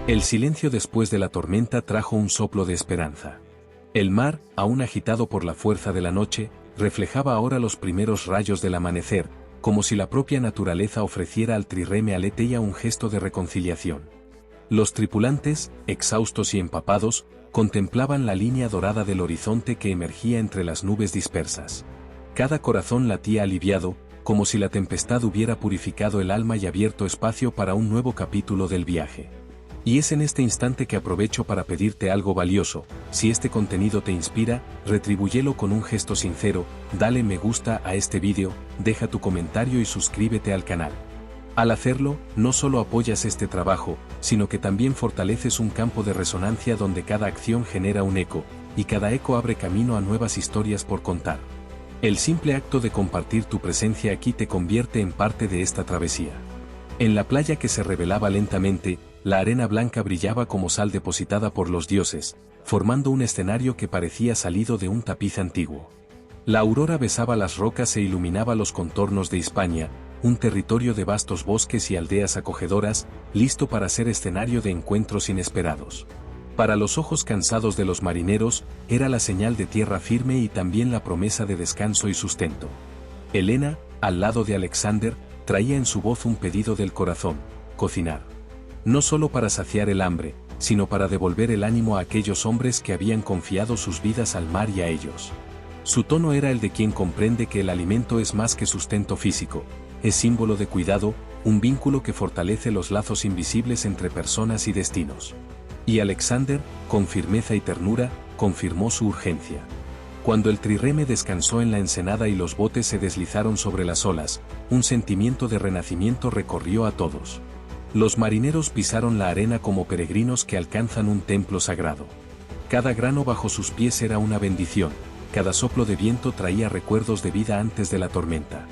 El silencio después de la tormenta trajo un soplo de esperanza. El mar, aún agitado por la fuerza de la noche, reflejaba ahora los primeros rayos del amanecer, como si la propia naturaleza ofreciera al trireme Aletheia un gesto de reconciliación. Los tripulantes, exhaustos y empapados, contemplaban la línea dorada del horizonte que emergía entre las nubes dispersas. Cada corazón latía aliviado, como si la tempestad hubiera purificado el alma y abierto espacio para un nuevo capítulo del viaje. Y es en este instante que aprovecho para pedirte algo valioso. Si este contenido te inspira, retribúyelo con un gesto sincero, dale me gusta a este vídeo, deja tu comentario y suscríbete al canal. Al hacerlo, no solo apoyas este trabajo, sino que también fortaleces un campo de resonancia donde cada acción genera un eco, y cada eco abre camino a nuevas historias por contar. El simple acto de compartir tu presencia aquí te convierte en parte de esta travesía. En la playa que se revelaba lentamente, la arena blanca brillaba como sal depositada por los dioses, formando un escenario que parecía salido de un tapiz antiguo. La aurora besaba las rocas e iluminaba los contornos de Hispania, un territorio de vastos bosques y aldeas acogedoras, listo para ser escenario de encuentros inesperados. Para los ojos cansados de los marineros, era la señal de tierra firme y también la promesa de descanso y sustento. Helena, al lado de Alexander, traía en su voz un pedido del corazón: cocinar. No solo para saciar el hambre, sino para devolver el ánimo a aquellos hombres que habían confiado sus vidas al mar y a ellos. Su tono era el de quien comprende que el alimento es más que sustento físico, es símbolo de cuidado, un vínculo que fortalece los lazos invisibles entre personas y destinos. Y Alexander, con firmeza y ternura, confirmó su urgencia. Cuando el trireme descansó en la ensenada y los botes se deslizaron sobre las olas, un sentimiento de renacimiento recorrió a todos. Los marineros pisaron la arena como peregrinos que alcanzan un templo sagrado. Cada grano bajo sus pies era una bendición, cada soplo de viento traía recuerdos de vida antes de la tormenta.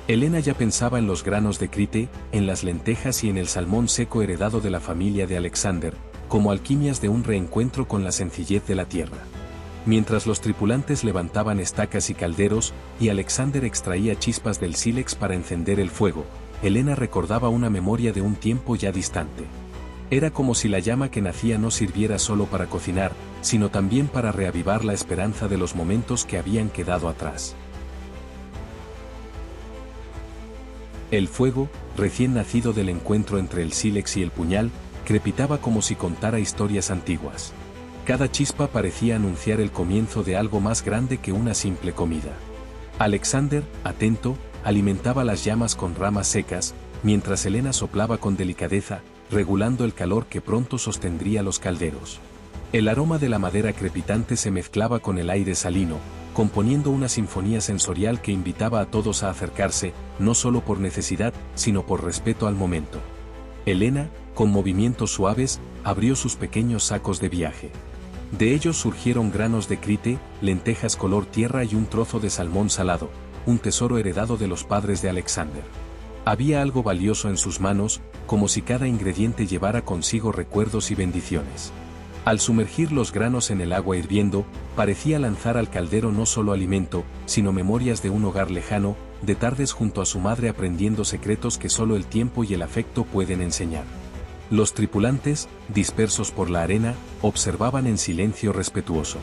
Helena ya pensaba en los granos de Crite, en las lentejas y en el salmón seco heredado de la familia de Alexander, como alquimias de un reencuentro con la sencillez de la tierra. Mientras los tripulantes levantaban estacas y calderos, y Alexander extraía chispas del sílex para encender el fuego, Helena recordaba una memoria de un tiempo ya distante. Era como si la llama que nacía no sirviera solo para cocinar, sino también para reavivar la esperanza de los momentos que habían quedado atrás. El fuego, recién nacido del encuentro entre el sílex y el puñal, crepitaba como si contara historias antiguas. Cada chispa parecía anunciar el comienzo de algo más grande que una simple comida. Alexander, atento, alimentaba las llamas con ramas secas, mientras Helena soplaba con delicadeza, regulando el calor que pronto sostendría los calderos. El aroma de la madera crepitante se mezclaba con el aire salino, componiendo una sinfonía sensorial que invitaba a todos a acercarse, no solo por necesidad, sino por respeto al momento. Helena, con movimientos suaves, abrió sus pequeños sacos de viaje. De ellos surgieron granos de Crite, lentejas color tierra y un trozo de salmón salado, un tesoro heredado de los padres de Alexander. Había algo valioso en sus manos, como si cada ingrediente llevara consigo recuerdos y bendiciones. Al sumergir los granos en el agua hirviendo, parecía lanzar al caldero no solo alimento, sino memorias de un hogar lejano, de tardes junto a su madre aprendiendo secretos que solo el tiempo y el afecto pueden enseñar. Los tripulantes, dispersos por la arena, observaban en silencio respetuoso.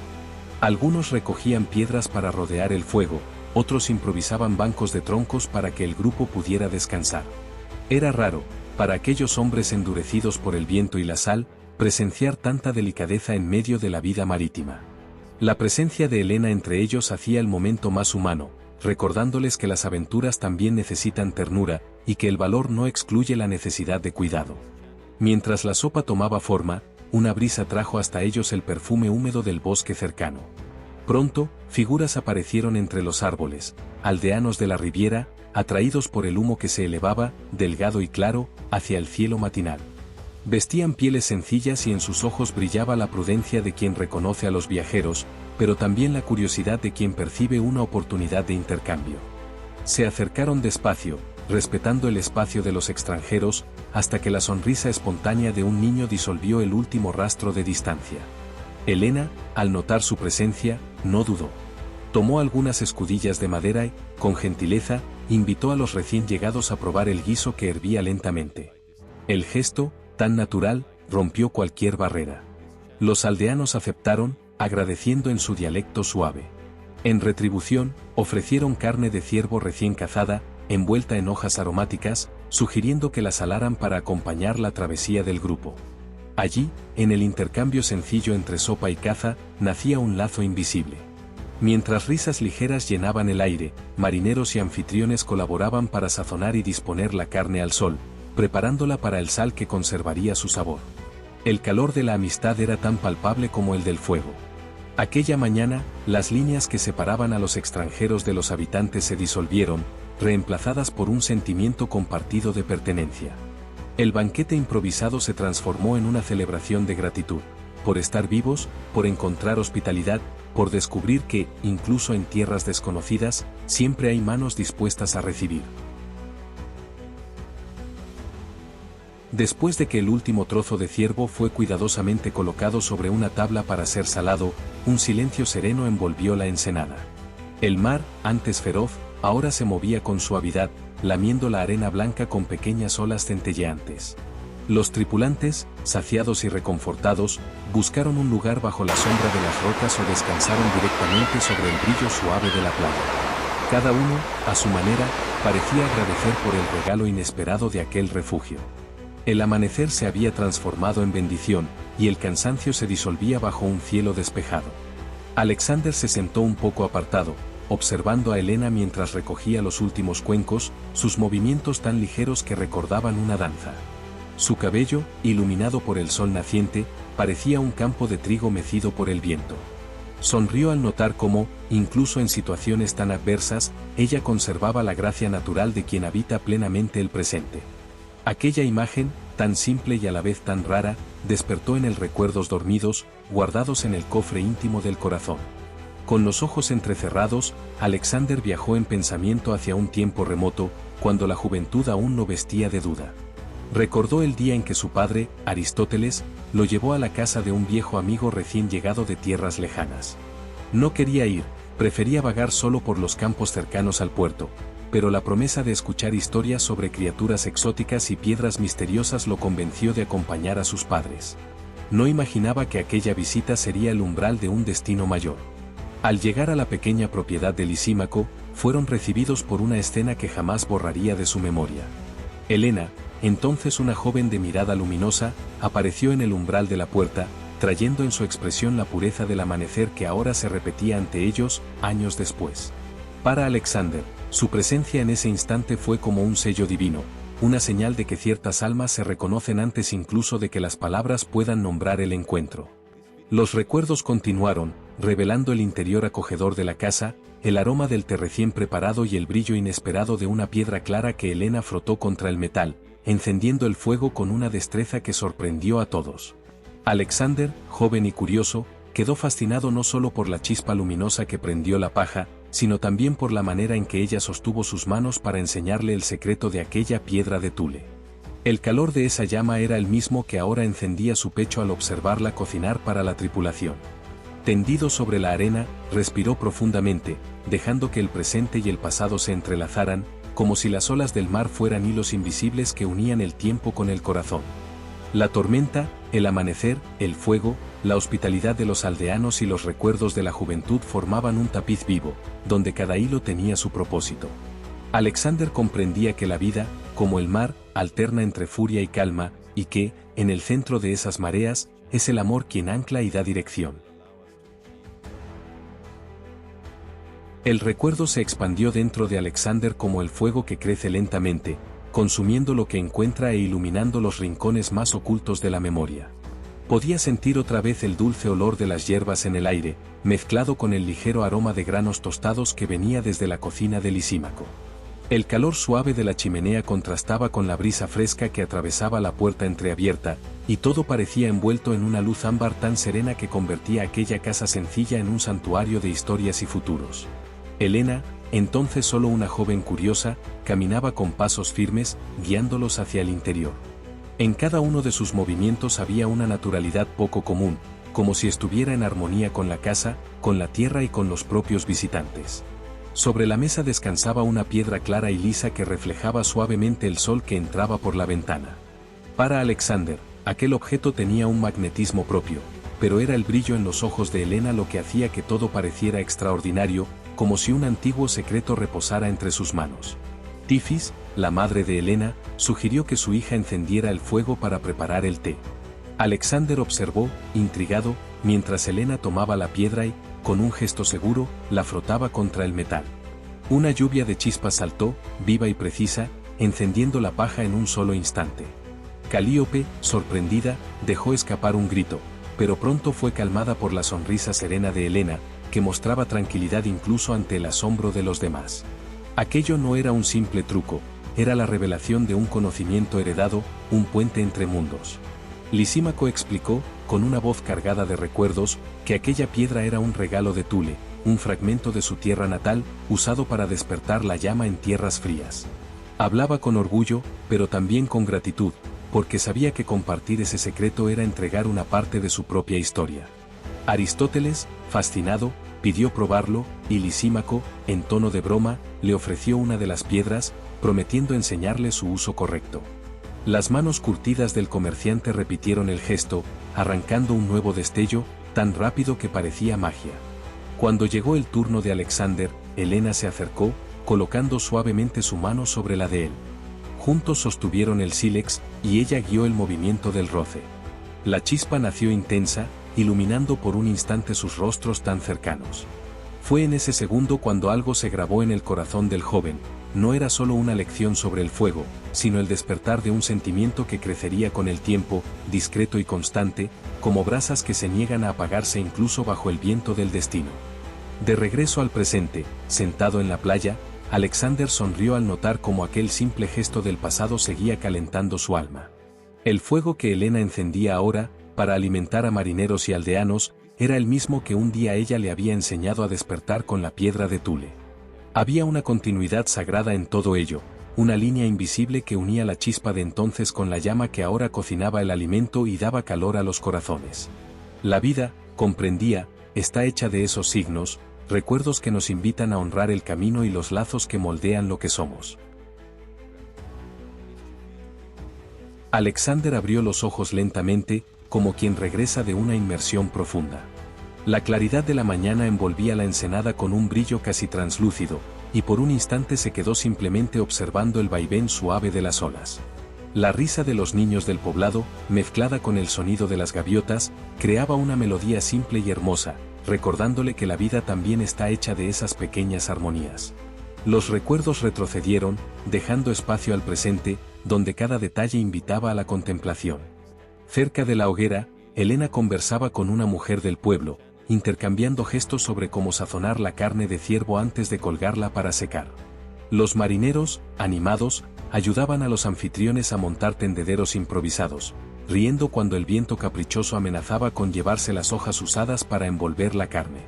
Algunos recogían piedras para rodear el fuego, otros improvisaban bancos de troncos para que el grupo pudiera descansar. Era raro, para aquellos hombres endurecidos por el viento y la sal, presenciar tanta delicadeza en medio de la vida marítima. La presencia de Helena entre ellos hacía el momento más humano, recordándoles que las aventuras también necesitan ternura, y que el valor no excluye la necesidad de cuidado. Mientras la sopa tomaba forma, una brisa trajo hasta ellos el perfume húmedo del bosque cercano. Pronto, figuras aparecieron entre los árboles, aldeanos de la Riviera, atraídos por el humo que se elevaba, delgado y claro, hacia el cielo matinal. Vestían pieles sencillas y en sus ojos brillaba la prudencia de quien reconoce a los viajeros, pero también la curiosidad de quien percibe una oportunidad de intercambio. Se acercaron despacio, respetando el espacio de los extranjeros, hasta que la sonrisa espontánea de un niño disolvió el último rastro de distancia. Helena, al notar su presencia, no dudó. Tomó algunas escudillas de madera y, con gentileza, invitó a los recién llegados a probar el guiso que hervía lentamente. El gesto, tan natural, rompió cualquier barrera. Los aldeanos aceptaron, agradeciendo en su dialecto suave. En retribución, ofrecieron carne de ciervo recién cazada, envuelta en hojas aromáticas, sugiriendo que la salaran para acompañar la travesía del grupo. Allí, en el intercambio sencillo entre sopa y caza, nacía un lazo invisible. Mientras risas ligeras llenaban el aire, marineros y anfitriones colaboraban para sazonar y disponer la carne al sol, preparándola para el sal que conservaría su sabor. El calor de la amistad era tan palpable como el del fuego. Aquella mañana, las líneas que separaban a los extranjeros de los habitantes se disolvieron, reemplazadas por un sentimiento compartido de pertenencia. El banquete improvisado se transformó en una celebración de gratitud, por estar vivos, por encontrar hospitalidad, por descubrir que, incluso en tierras desconocidas, siempre hay manos dispuestas a recibir. Después de que el último trozo de ciervo fue cuidadosamente colocado sobre una tabla para ser salado, un silencio sereno envolvió la ensenada. El mar, antes feroz, ahora se movía con suavidad, lamiendo la arena blanca con pequeñas olas centelleantes. Los tripulantes, saciados y reconfortados, buscaron un lugar bajo la sombra de las rocas o descansaron directamente sobre el brillo suave de la playa. Cada uno, a su manera, parecía agradecer por el regalo inesperado de aquel refugio. El amanecer se había transformado en bendición, y el cansancio se disolvía bajo un cielo despejado. Alexander se sentó un poco apartado, observando a Helena mientras recogía los últimos cuencos, sus movimientos tan ligeros que recordaban una danza. Su cabello, iluminado por el sol naciente, parecía un campo de trigo mecido por el viento. Sonrió al notar cómo, incluso en situaciones tan adversas, ella conservaba la gracia natural de quien habita plenamente el presente. Aquella imagen, tan simple y a la vez tan rara, despertó en él recuerdos dormidos, guardados en el cofre íntimo del corazón. Con los ojos entrecerrados, Alexander viajó en pensamiento hacia un tiempo remoto, cuando la juventud aún no vestía de duda. Recordó el día en que su padre, Aristóteles, lo llevó a la casa de un viejo amigo recién llegado de tierras lejanas. No quería ir, prefería vagar solo por los campos cercanos al puerto, pero la promesa de escuchar historias sobre criaturas exóticas y piedras misteriosas lo convenció de acompañar a sus padres. No imaginaba que aquella visita sería el umbral de un destino mayor. Al llegar a la pequeña propiedad de Lisímaco, fueron recibidos por una escena que jamás borraría de su memoria. Helena, entonces una joven de mirada luminosa, apareció en el umbral de la puerta, trayendo en su expresión la pureza del amanecer que ahora se repetía ante ellos, años después. Para Alexander, su presencia en ese instante fue como un sello divino, una señal de que ciertas almas se reconocen antes incluso de que las palabras puedan nombrar el encuentro. Los recuerdos continuaron, revelando el interior acogedor de la casa, el aroma del té recién preparado y el brillo inesperado de una piedra clara que Helena frotó contra el metal, encendiendo el fuego con una destreza que sorprendió a todos. Alexander, joven y curioso, quedó fascinado no solo por la chispa luminosa que prendió la paja, sino también por la manera en que ella sostuvo sus manos para enseñarle el secreto de aquella piedra de tule. El calor de esa llama era el mismo que ahora encendía su pecho al observarla cocinar para la tripulación. Tendido sobre la arena, respiró profundamente, dejando que el presente y el pasado se entrelazaran, como si las olas del mar fueran hilos invisibles que unían el tiempo con el corazón. La tormenta, el amanecer, el fuego, la hospitalidad de los aldeanos y los recuerdos de la juventud formaban un tapiz vivo, donde cada hilo tenía su propósito. Alexander comprendía que la vida, como el mar, alterna entre furia y calma, y que, en el centro de esas mareas, es el amor quien ancla y da dirección. El recuerdo se expandió dentro de Alexander como el fuego que crece lentamente, consumiendo lo que encuentra e iluminando los rincones más ocultos de la memoria. Podía sentir otra vez el dulce olor de las hierbas en el aire, mezclado con el ligero aroma de granos tostados que venía desde la cocina de Lisímaco. El calor suave de la chimenea contrastaba con la brisa fresca que atravesaba la puerta entreabierta, y todo parecía envuelto en una luz ámbar tan serena que convertía aquella casa sencilla en un santuario de historias y futuros. Helena, entonces solo una joven curiosa, caminaba con pasos firmes, guiándolos hacia el interior. En cada uno de sus movimientos había una naturalidad poco común, como si estuviera en armonía con la casa, con la tierra y con los propios visitantes. Sobre la mesa descansaba una piedra clara y lisa que reflejaba suavemente el sol que entraba por la ventana. Para Alexander, Aquel objeto tenía un magnetismo propio, pero era el brillo en los ojos de Helena lo que hacía que todo pareciera extraordinario, como si un antiguo secreto reposara entre sus manos. Tifis, la madre de Helena, sugirió que su hija encendiera el fuego para preparar el té. Alexander observó, intrigado, mientras Helena tomaba la piedra y, con un gesto seguro, la frotaba contra el metal. Una lluvia de chispas saltó, viva y precisa, encendiendo la paja en un solo instante. Calíope, sorprendida, dejó escapar un grito, pero pronto fue calmada por la sonrisa serena de Helena, que mostraba tranquilidad incluso ante el asombro de los demás. Aquello no era un simple truco, era la revelación de un conocimiento heredado, un puente entre mundos. Lisímaco explicó, con una voz cargada de recuerdos, que aquella piedra era un regalo de Thule, un fragmento de su tierra natal, usado para despertar la llama en tierras frías. Hablaba con orgullo, pero también con gratitud, porque sabía que compartir ese secreto era entregar una parte de su propia historia. Aristóteles, fascinado, pidió probarlo, y Lisímaco, en tono de broma, le ofreció una de las piedras, prometiendo enseñarle su uso correcto. Las manos curtidas del comerciante repitieron el gesto, arrancando un nuevo destello, tan rápido que parecía magia. Cuando llegó el turno de Alexander, Helena se acercó, colocando suavemente su mano sobre la de él. Juntos sostuvieron el sílex, y ella guió el movimiento del roce. La chispa nació intensa, iluminando por un instante sus rostros tan cercanos. Fue en ese segundo cuando algo se grabó en el corazón del joven. No era solo una lección sobre el fuego, sino el despertar de un sentimiento que crecería con el tiempo, discreto y constante, como brasas que se niegan a apagarse incluso bajo el viento del destino. De regreso al presente, sentado en la playa, Alexander sonrió al notar cómo aquel simple gesto del pasado seguía calentando su alma. El fuego que Helena encendía ahora, para alimentar a marineros y aldeanos, era el mismo que un día ella le había enseñado a despertar con la piedra de Thule. Había una continuidad sagrada en todo ello, una línea invisible que unía la chispa de entonces con la llama que ahora cocinaba el alimento y daba calor a los corazones. La vida, comprendía, está hecha de esos signos, recuerdos que nos invitan a honrar el camino y los lazos que moldean lo que somos. Alexander abrió los ojos lentamente, como quien regresa de una inmersión profunda. La claridad de la mañana envolvía la ensenada con un brillo casi translúcido, y por un instante se quedó simplemente observando el vaivén suave de las olas. La risa de los niños del poblado, mezclada con el sonido de las gaviotas, creaba una melodía simple y hermosa, recordándole que la vida también está hecha de esas pequeñas armonías. Los recuerdos retrocedieron, dejando espacio al presente, donde cada detalle invitaba a la contemplación. Cerca de la hoguera, Helena conversaba con una mujer del pueblo, intercambiando gestos sobre cómo sazonar la carne de ciervo antes de colgarla para secar. Los marineros, animados, ayudaban a los anfitriones a montar tendederos improvisados, riendo cuando el viento caprichoso amenazaba con llevarse las hojas usadas para envolver la carne.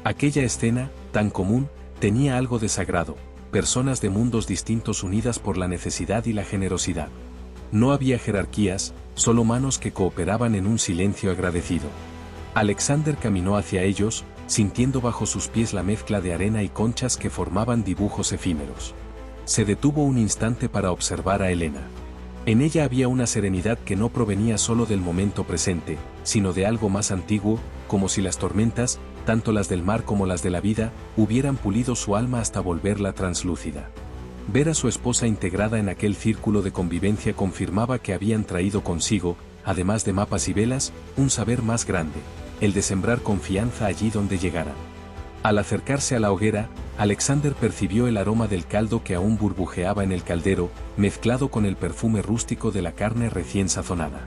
Aquella escena, tan común, tenía algo de sagrado, personas de mundos distintos unidas por la necesidad y la generosidad. No había jerarquías, solo manos que cooperaban en un silencio agradecido. Alexander caminó hacia ellos, sintiendo bajo sus pies la mezcla de arena y conchas que formaban dibujos efímeros. Se detuvo un instante para observar a Helena. En ella había una serenidad que no provenía solo del momento presente, sino de algo más antiguo, como si las tormentas, tanto las del mar como las de la vida, hubieran pulido su alma hasta volverla translúcida. Ver a su esposa integrada en aquel círculo de convivencia confirmaba que habían traído consigo, además de mapas y velas, un saber más grande, el de sembrar confianza allí donde llegaran. Al acercarse a la hoguera, Alexander percibió el aroma del caldo que aún burbujeaba en el caldero, mezclado con el perfume rústico de la carne recién sazonada.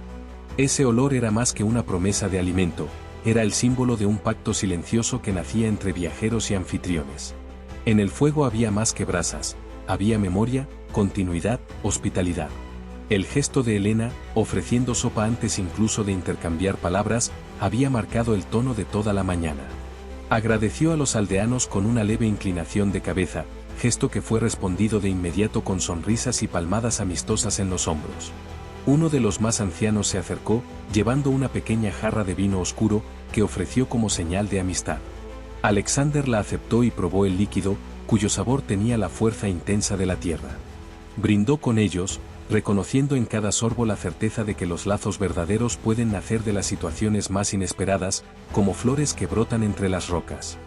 Ese olor era más que una promesa de alimento, era el símbolo de un pacto silencioso que nacía entre viajeros y anfitriones. En el fuego había más que brasas, había memoria, continuidad, hospitalidad. El gesto de Helena, ofreciendo sopa antes incluso de intercambiar palabras, había marcado el tono de toda la mañana. Agradeció a los aldeanos con una leve inclinación de cabeza, gesto que fue respondido de inmediato con sonrisas y palmadas amistosas en los hombros. Uno de los más ancianos se acercó, llevando una pequeña jarra de vino oscuro, que ofreció como señal de amistad. Alexander la aceptó y probó el líquido, cuyo sabor tenía la fuerza intensa de la tierra. Brindó con ellos, reconociendo en cada sorbo la certeza de que los lazos verdaderos pueden nacer de las situaciones más inesperadas, como flores que brotan entre las rocas.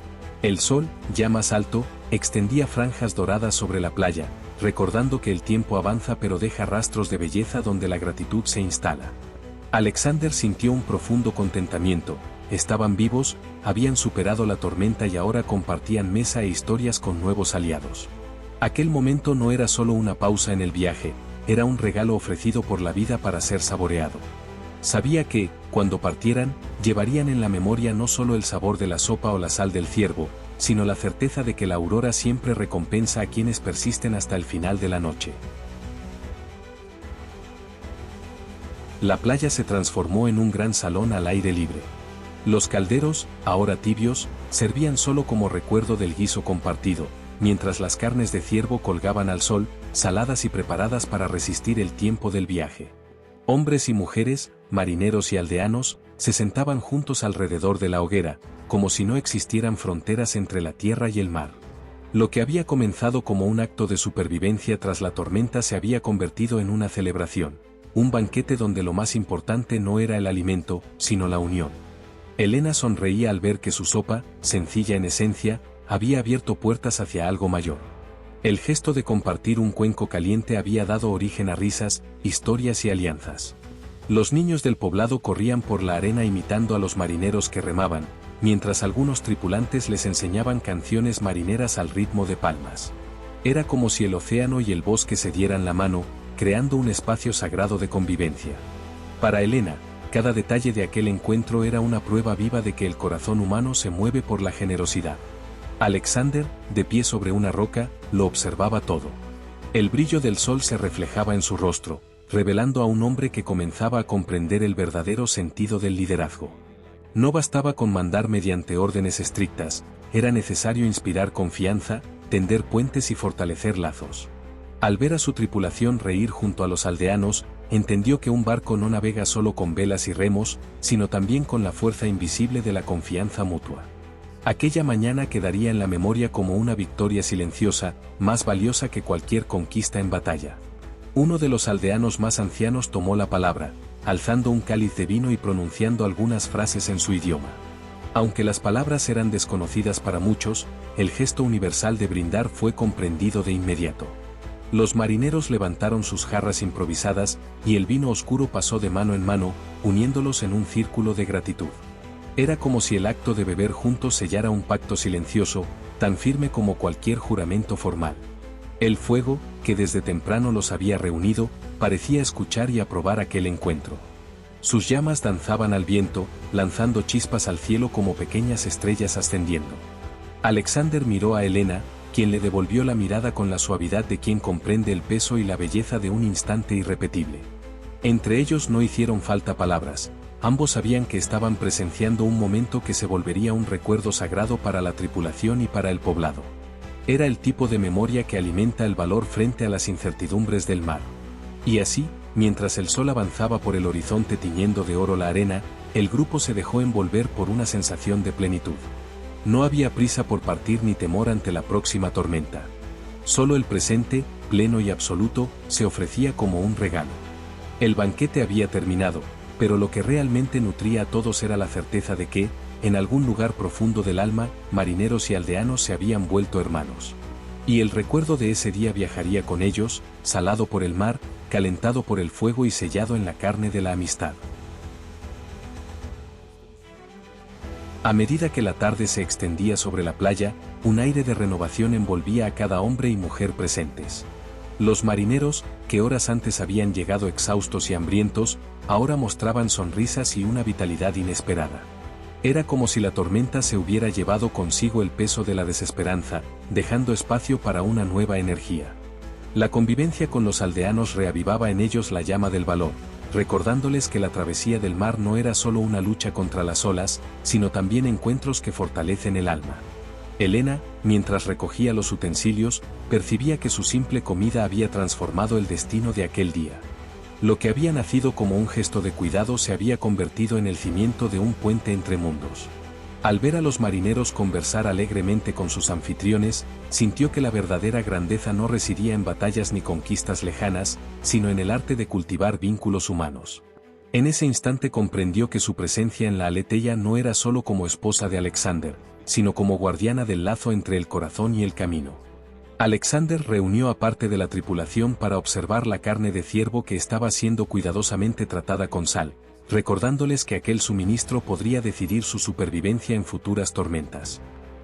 El sol, ya más alto, extendía franjas doradas sobre la playa, recordando que el tiempo avanza pero deja rastros de belleza donde la gratitud se instala. Alexander sintió un profundo contentamiento. Estaban vivos, habían superado la tormenta y ahora compartían mesa e historias con nuevos aliados. Aquel momento no era solo una pausa en el viaje, era un regalo ofrecido por la vida para ser saboreado. Sabía que, cuando partieran, llevarían en la memoria no solo el sabor de la sopa o la sal del ciervo, sino la certeza de que la aurora siempre recompensa a quienes persisten hasta el final de la noche. La playa se transformó en un gran salón al aire libre. Los calderos, ahora tibios, servían solo como recuerdo del guiso compartido, mientras las carnes de ciervo colgaban al sol, saladas y preparadas para resistir el tiempo del viaje. Hombres y mujeres, marineros y aldeanos, se sentaban juntos alrededor de la hoguera, como si no existieran fronteras entre la tierra y el mar. Lo que había comenzado como un acto de supervivencia tras la tormenta se había convertido en una celebración, un banquete donde lo más importante no era el alimento, sino la unión. Elena sonreía al ver que su sopa, sencilla en esencia, había abierto puertas hacia algo mayor. El gesto de compartir un cuenco caliente había dado origen a risas, historias y alianzas. Los niños del poblado corrían por la arena imitando a los marineros que remaban, mientras algunos tripulantes les enseñaban canciones marineras al ritmo de palmas. Era como si el océano y el bosque se dieran la mano, creando un espacio sagrado de convivencia. Para Elena, cada detalle de aquel encuentro era una prueba viva de que el corazón humano se mueve por la generosidad. Alexander, de pie sobre una roca, lo observaba todo. El brillo del sol se reflejaba en su rostro, revelando a un hombre que comenzaba a comprender el verdadero sentido del liderazgo. No bastaba con mandar mediante órdenes estrictas, era necesario inspirar confianza, tender puentes y fortalecer lazos. Al ver a su tripulación reír junto a los aldeanos, entendió que un barco no navega solo con velas y remos, sino también con la fuerza invisible de la confianza mutua. Aquella mañana quedaría en la memoria como una victoria silenciosa, más valiosa que cualquier conquista en batalla. Uno de los aldeanos más ancianos tomó la palabra, alzando un cáliz de vino y pronunciando algunas frases en su idioma. Aunque las palabras eran desconocidas para muchos, el gesto universal de brindar fue comprendido de inmediato. Los marineros levantaron sus jarras improvisadas, y el vino oscuro pasó de mano en mano, uniéndolos en un círculo de gratitud. Era como si el acto de beber juntos sellara un pacto silencioso, tan firme como cualquier juramento formal. El fuego, que desde temprano los había reunido, parecía escuchar y aprobar aquel encuentro. Sus llamas danzaban al viento, lanzando chispas al cielo como pequeñas estrellas ascendiendo. Alexander miró a Elena, quien le devolvió la mirada con la suavidad de quien comprende el peso y la belleza de un instante irrepetible. Entre ellos no hicieron falta palabras. Ambos sabían que estaban presenciando un momento que se volvería un recuerdo sagrado para la tripulación y para el poblado. Era el tipo de memoria que alimenta el valor frente a las incertidumbres del mar. Y así, mientras el sol avanzaba por el horizonte tiñendo de oro la arena, el grupo se dejó envolver por una sensación de plenitud. No había prisa por partir ni temor ante la próxima tormenta. Solo el presente, pleno y absoluto, se ofrecía como un regalo. El banquete había terminado, pero lo que realmente nutría a todos era la certeza de que, en algún lugar profundo del alma, marineros y aldeanos se habían vuelto hermanos. Y el recuerdo de ese día viajaría con ellos, salado por el mar, calentado por el fuego y sellado en la carne de la amistad. A medida que la tarde se extendía sobre la playa, un aire de renovación envolvía a cada hombre y mujer presentes. Los marineros, que horas antes habían llegado exhaustos y hambrientos, ahora mostraban sonrisas y una vitalidad inesperada. Era como si la tormenta se hubiera llevado consigo el peso de la desesperanza, dejando espacio para una nueva energía. La convivencia con los aldeanos reavivaba en ellos la llama del valor, recordándoles que la travesía del mar no era solo una lucha contra las olas, sino también encuentros que fortalecen el alma. Elena, mientras recogía los utensilios, percibía que su simple comida había transformado el destino de aquel día. Lo que había nacido como un gesto de cuidado se había convertido en el cimiento de un puente entre mundos. Al ver a los marineros conversar alegremente con sus anfitriones, sintió que la verdadera grandeza no residía en batallas ni conquistas lejanas, sino en el arte de cultivar vínculos humanos. En ese instante comprendió que su presencia en la Aletheia no era solo como esposa de Alexander, sino como guardiana del lazo entre el corazón y el camino. Alexander reunió a parte de la tripulación para observar la carne de ciervo que estaba siendo cuidadosamente tratada con sal, recordándoles que aquel suministro podría decidir su supervivencia en futuras tormentas.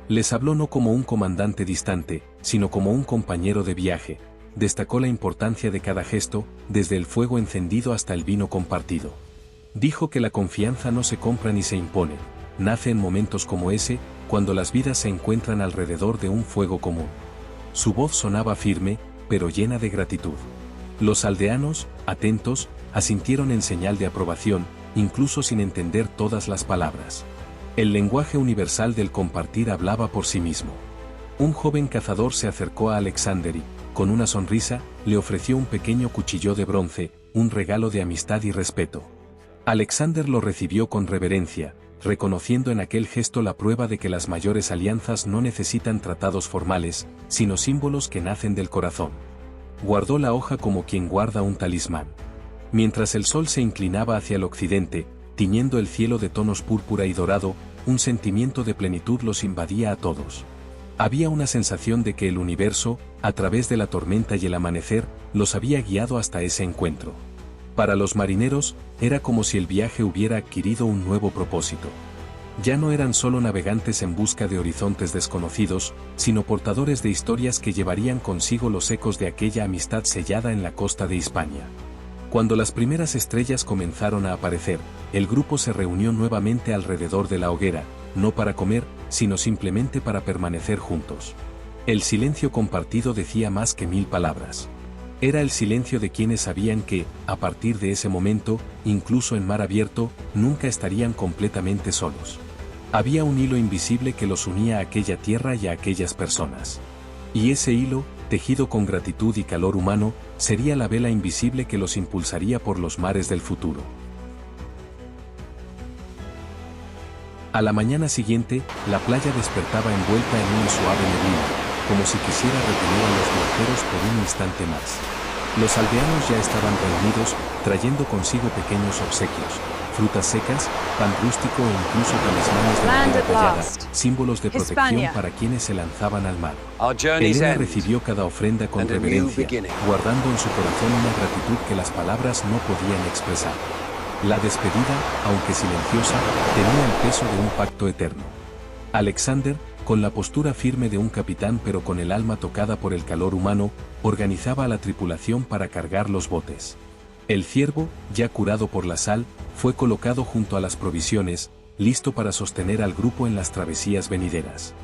Les habló no como un comandante distante, sino como un compañero de viaje. Destacó la importancia de cada gesto, desde el fuego encendido hasta el vino compartido. Dijo que la confianza no se compra ni se impone, nace en momentos como ese, cuando las vidas se encuentran alrededor de un fuego común. Su voz sonaba firme, pero llena de gratitud. Los aldeanos, atentos, asintieron en señal de aprobación, incluso sin entender todas las palabras. El lenguaje universal del compartir hablaba por sí mismo. Un joven cazador se acercó a Alexander y, con una sonrisa, le ofreció un pequeño cuchillo de bronce, un regalo de amistad y respeto. Alexander lo recibió con reverencia, reconociendo en aquel gesto la prueba de que las mayores alianzas no necesitan tratados formales, sino símbolos que nacen del corazón. Guardó la hoja como quien guarda un talismán. Mientras el sol se inclinaba hacia el occidente, tiñendo el cielo de tonos púrpura y dorado, un sentimiento de plenitud los invadía a todos. Había una sensación de que el universo, a través de la tormenta y el amanecer, los había guiado hasta ese encuentro. Para los marineros, era como si el viaje hubiera adquirido un nuevo propósito. Ya no eran solo navegantes en busca de horizontes desconocidos, sino portadores de historias que llevarían consigo los ecos de aquella amistad sellada en la costa de Hispania. Cuando las primeras estrellas comenzaron a aparecer, el grupo se reunió nuevamente alrededor de la hoguera, no para comer, sino simplemente para permanecer juntos. El silencio compartido decía más que 1000 palabras. Era el silencio de quienes sabían que, a partir de ese momento, incluso en mar abierto, nunca estarían completamente solos. Había un hilo invisible que los unía a aquella tierra y a aquellas personas. Y ese hilo, tejido con gratitud y calor humano, sería la vela invisible que los impulsaría por los mares del futuro. A la mañana siguiente, la playa despertaba envuelta en una suave neblina, como si quisiera retener a los viajeros por un instante más. Los aldeanos ya estaban reunidos, trayendo consigo pequeños obsequios, frutas secas, pan rústico e incluso talismanes de madera tallada, símbolos de protección para quienes se lanzaban al mar. Elena recibió cada ofrenda con reverencia, guardando en su corazón una gratitud que las palabras no podían expresar. La despedida, aunque silenciosa, tenía el peso de un pacto eterno. Alexander, con la postura firme de un capitán pero con el alma tocada por el calor humano, organizaba a la tripulación para cargar los botes. El ciervo, ya curado por la sal, fue colocado junto a las provisiones, listo para sostener al grupo en las travesías venideras.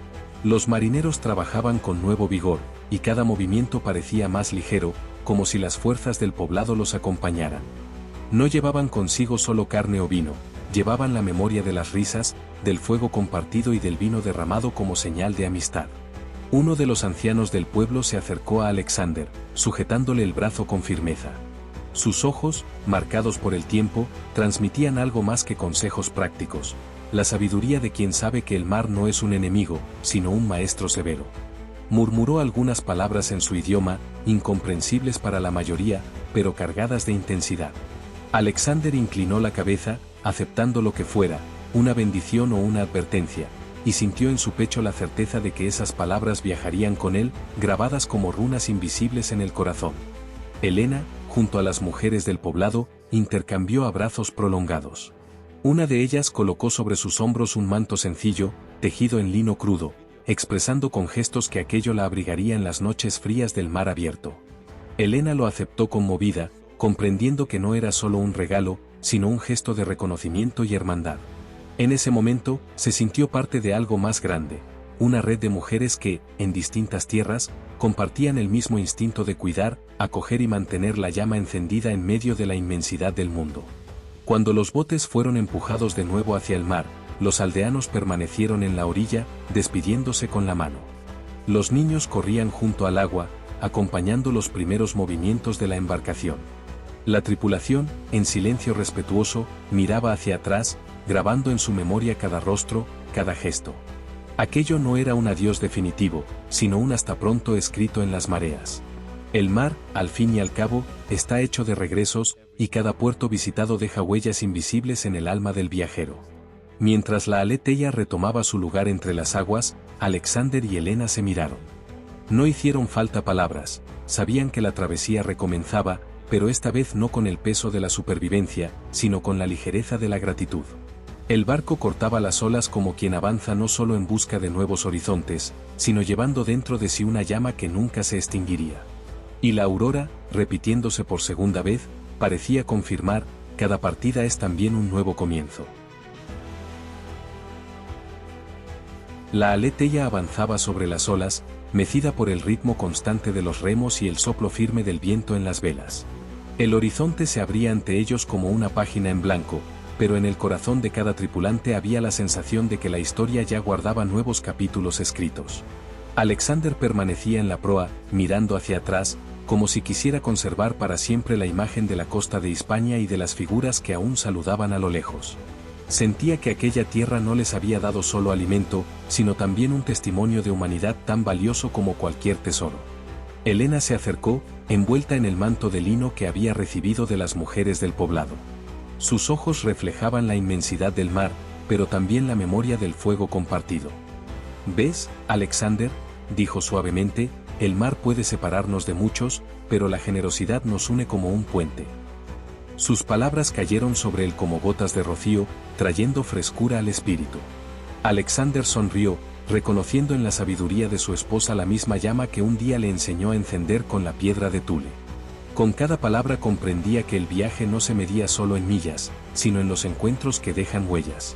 Los marineros trabajaban con nuevo vigor, y cada movimiento parecía más ligero, como si las fuerzas del poblado los acompañaran. No llevaban consigo solo carne o vino, llevaban la memoria de las risas, del fuego compartido y del vino derramado como señal de amistad. Uno de los ancianos del pueblo se acercó a Alexander, sujetándole el brazo con firmeza. Sus ojos, marcados por el tiempo, transmitían algo más que consejos prácticos, la sabiduría de quien sabe que el mar no es un enemigo, sino un maestro severo. Murmuró algunas palabras en su idioma, incomprensibles para la mayoría, pero cargadas de intensidad. Alexander inclinó la cabeza, aceptando lo que fuera, una bendición o una advertencia, y sintió en su pecho la certeza de que esas palabras viajarían con él, grabadas como runas invisibles en el corazón. Elena, junto a las mujeres del poblado, intercambió abrazos prolongados. Una de ellas colocó sobre sus hombros un manto sencillo, tejido en lino crudo, expresando con gestos que aquello la abrigaría en las noches frías del mar abierto. Elena lo aceptó conmovida, comprendiendo que no era solo un regalo, sino un gesto de reconocimiento y hermandad. En ese momento, se sintió parte de algo más grande, una red de mujeres que, en distintas tierras, compartían el mismo instinto de cuidar, acoger y mantener la llama encendida en medio de la inmensidad del mundo. Cuando los botes fueron empujados de nuevo hacia el mar, los aldeanos permanecieron en la orilla, despidiéndose con la mano. Los niños corrían junto al agua, acompañando los primeros movimientos de la embarcación. La tripulación, en silencio respetuoso, miraba hacia atrás, grabando en su memoria cada rostro, cada gesto. Aquello no era un adiós definitivo, sino un hasta pronto escrito en las mareas. El mar, al fin y al cabo, está hecho de regresos, y cada puerto visitado deja huellas invisibles en el alma del viajero. Mientras la aletheia retomaba su lugar entre las aguas, Alexander y Helena se miraron. No hicieron falta palabras, sabían que la travesía recomenzaba, pero esta vez no con el peso de la supervivencia, sino con la ligereza de la gratitud. El barco cortaba las olas como quien avanza no solo en busca de nuevos horizontes, sino llevando dentro de sí una llama que nunca se extinguiría. Y la aurora, repitiéndose por segunda vez, parecía confirmar, cada partida es también un nuevo comienzo. La aletheia avanzaba sobre las olas, mecida por el ritmo constante de los remos y el soplo firme del viento en las velas. El horizonte se abría ante ellos como una página en blanco, pero en el corazón de cada tripulante había la sensación de que la historia ya guardaba nuevos capítulos escritos. Alexander permanecía en la proa, mirando hacia atrás, como si quisiera conservar para siempre la imagen de la costa de Hispania y de las figuras que aún saludaban a lo lejos. Sentía que aquella tierra no les había dado solo alimento, sino también un testimonio de humanidad tan valioso como cualquier tesoro. Helena se acercó, envuelta en el manto de lino que había recibido de las mujeres del poblado. Sus ojos reflejaban la inmensidad del mar, pero también la memoria del fuego compartido. «¿Ves, Alexander?», dijo suavemente, «el mar puede separarnos de muchos, pero la generosidad nos une como un puente». Sus palabras cayeron sobre él como gotas de rocío, trayendo frescura al espíritu. Alexander sonrió, reconociendo en la sabiduría de su esposa la misma llama que un día le enseñó a encender con la piedra de Thule. Con cada palabra comprendía que el viaje no se medía solo en millas, sino en los encuentros que dejan huellas.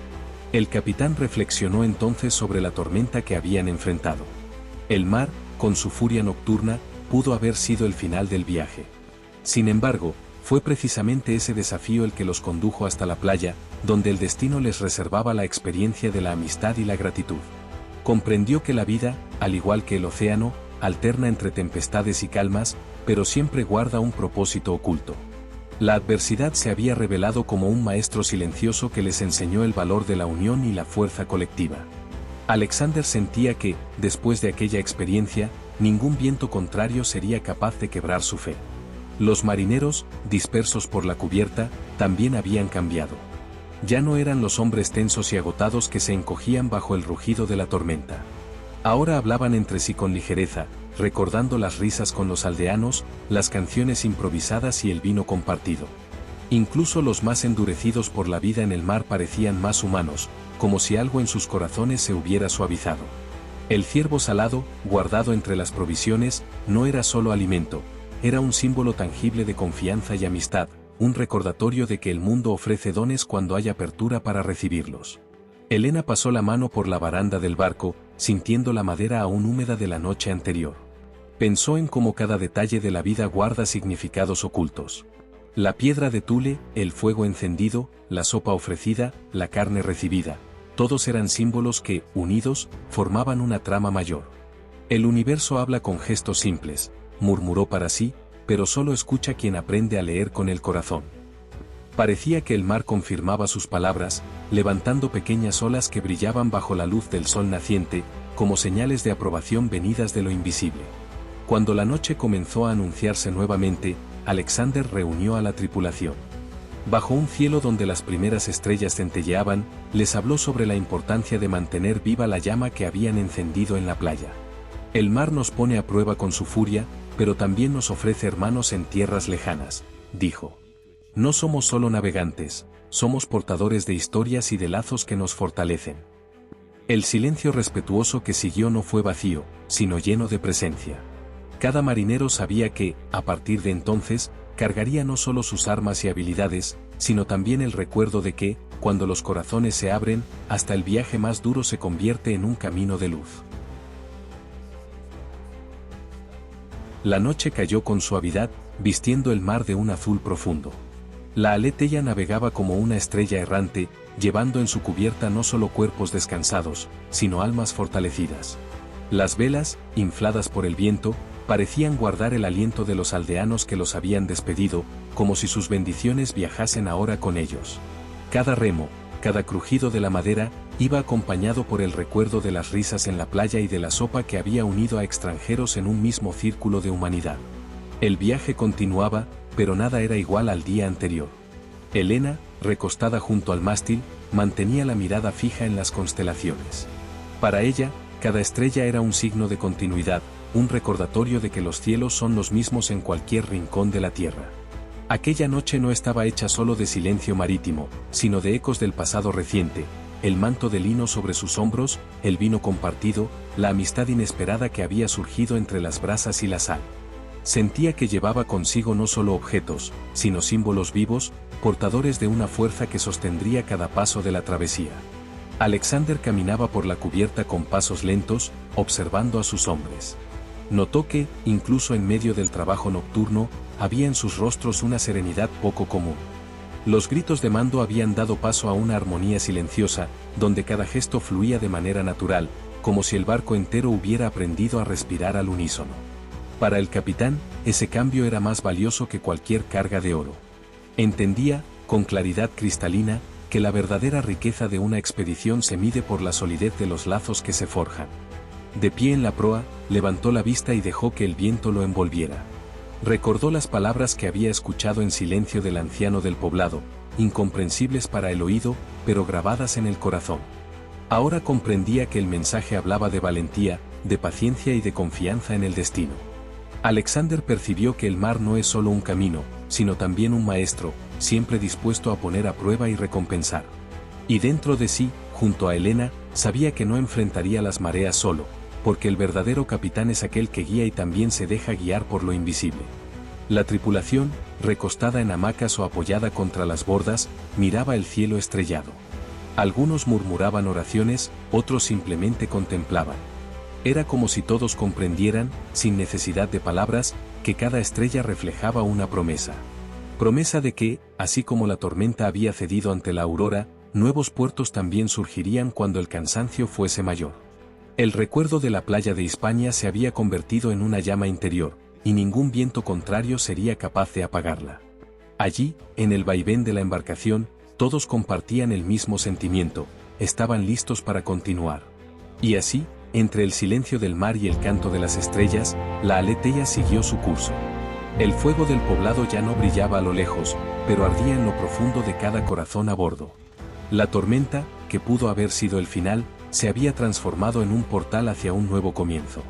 El capitán reflexionó entonces sobre la tormenta que habían enfrentado. El mar, con su furia nocturna, pudo haber sido el final del viaje. Sin embargo, fue precisamente ese desafío el que los condujo hasta la playa, donde el destino les reservaba la experiencia de la amistad y la gratitud. Comprendió que la vida, al igual que el océano, alterna entre tempestades y calmas, pero siempre guarda un propósito oculto. La adversidad se había revelado como un maestro silencioso que les enseñó el valor de la unión y la fuerza colectiva. Alexander sentía que, después de aquella experiencia, ningún viento contrario sería capaz de quebrar su fe. Los marineros, dispersos por la cubierta, también habían cambiado. Ya no eran los hombres tensos y agotados que se encogían bajo el rugido de la tormenta. Ahora hablaban entre sí con ligereza, recordando las risas con los aldeanos, las canciones improvisadas y el vino compartido. Incluso los más endurecidos por la vida en el mar parecían más humanos, como si algo en sus corazones se hubiera suavizado. El ciervo salado, guardado entre las provisiones, no era solo alimento, era un símbolo tangible de confianza y amistad, un recordatorio de que el mundo ofrece dones cuando hay apertura para recibirlos. Helena pasó la mano por la baranda del barco, sintiendo la madera aún húmeda de la noche anterior. Pensó en cómo cada detalle de la vida guarda significados ocultos. La piedra de Thule, el fuego encendido, la sopa ofrecida, la carne recibida, todos eran símbolos que, unidos, formaban una trama mayor. El universo habla con gestos simples, murmuró para sí, pero solo escucha quien aprende a leer con el corazón. Parecía que el mar confirmaba sus palabras, levantando pequeñas olas que brillaban bajo la luz del sol naciente, como señales de aprobación venidas de lo invisible. Cuando la noche comenzó a anunciarse nuevamente, Alexander reunió a la tripulación. Bajo un cielo donde las primeras estrellas centelleaban, les habló sobre la importancia de mantener viva la llama que habían encendido en la playa. El mar nos pone a prueba con su furia, pero también nos ofrece hermanos en tierras lejanas, dijo. No somos solo navegantes, somos portadores de historias y de lazos que nos fortalecen. El silencio respetuoso que siguió no fue vacío, sino lleno de presencia. Cada marinero sabía que, a partir de entonces, cargaría no solo sus armas y habilidades, sino también el recuerdo de que, cuando los corazones se abren, hasta el viaje más duro se convierte en un camino de luz. La noche cayó con suavidad, vistiendo el mar de un azul profundo. La aletheia navegaba como una estrella errante, llevando en su cubierta no solo cuerpos descansados, sino almas fortalecidas. Las velas, infladas por el viento, parecían guardar el aliento de los aldeanos que los habían despedido, como si sus bendiciones viajasen ahora con ellos. Cada remo, cada crujido de la madera, iba acompañado por el recuerdo de las risas en la playa y de la sopa que había unido a extranjeros en un mismo círculo de humanidad. El viaje continuaba, pero nada era igual al día anterior. Elena, recostada junto al mástil, mantenía la mirada fija en las constelaciones. Para ella, cada estrella era un signo de continuidad, un recordatorio de que los cielos son los mismos en cualquier rincón de la tierra. Aquella noche no estaba hecha solo de silencio marítimo, sino de ecos del pasado reciente, el manto de lino sobre sus hombros, el vino compartido, la amistad inesperada que había surgido entre las brasas y la sal. Sentía que llevaba consigo no solo objetos, sino símbolos vivos, portadores de una fuerza que sostendría cada paso de la travesía. Alexander caminaba por la cubierta con pasos lentos, observando a sus hombres. Notó que, incluso en medio del trabajo nocturno, había en sus rostros una serenidad poco común. Los gritos de mando habían dado paso a una armonía silenciosa, donde cada gesto fluía de manera natural, como si el barco entero hubiera aprendido a respirar al unísono. Para el capitán, ese cambio era más valioso que cualquier carga de oro. Entendía, con claridad cristalina, que la verdadera riqueza de una expedición se mide por la solidez de los lazos que se forjan. De pie en la proa, levantó la vista y dejó que el viento lo envolviera. Recordó las palabras que había escuchado en silencio del anciano del poblado, incomprensibles para el oído, pero grabadas en el corazón. Ahora comprendía que el mensaje hablaba de valentía, de paciencia y de confianza en el destino. Alexander percibió que el mar no es solo un camino, sino también un maestro, siempre dispuesto a poner a prueba y recompensar. Y dentro de sí, junto a Elena, sabía que no enfrentaría las mareas solo, porque el verdadero capitán es aquel que guía y también se deja guiar por lo invisible. La tripulación, recostada en hamacas o apoyada contra las bordas, miraba el cielo estrellado. Algunos murmuraban oraciones, otros simplemente contemplaban. Era como si todos comprendieran, sin necesidad de palabras, que cada estrella reflejaba una promesa. Promesa de que, así como la tormenta había cedido ante la aurora, nuevos puertos también surgirían cuando el cansancio fuese mayor. El recuerdo de la playa de Hispania se había convertido en una llama interior, y ningún viento contrario sería capaz de apagarla. Allí, en el vaivén de la embarcación, todos compartían el mismo sentimiento, estaban listos para continuar. Y así, entre el silencio del mar y el canto de las estrellas, la Aletheia siguió su curso. El fuego del poblado ya no brillaba a lo lejos, pero ardía en lo profundo de cada corazón a bordo. La tormenta, que pudo haber sido el final, se había transformado en un portal hacia un nuevo comienzo.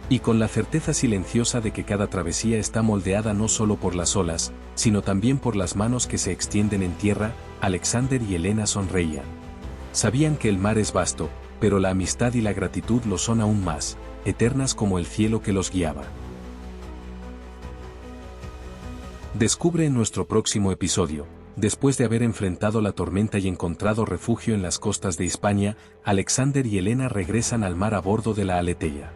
Y con la certeza silenciosa de que cada travesía está moldeada no solo por las olas, sino también por las manos que se extienden en tierra, Alexander y Elena sonreían. Sabían que el mar es vasto, pero la amistad y la gratitud lo son aún más, eternas como el cielo que los guiaba. Descubre en nuestro próximo episodio. Después de haber enfrentado la tormenta y encontrado refugio en las costas de Hispania, Alexander y Elena regresan al mar a bordo de la Aletheia.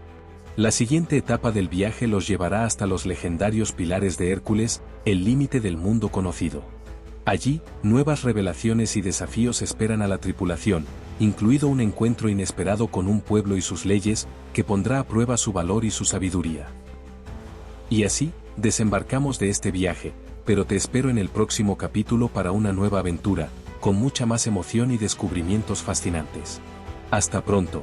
La siguiente etapa del viaje los llevará hasta los legendarios pilares de Hércules, el límite del mundo conocido. Allí, nuevas revelaciones y desafíos esperan a la tripulación, incluido un encuentro inesperado con un pueblo y sus leyes, que pondrá a prueba su valor y su sabiduría. Y así, desembarcamos de este viaje, pero te espero en el próximo capítulo para una nueva aventura, con mucha más emoción y descubrimientos fascinantes. Hasta pronto.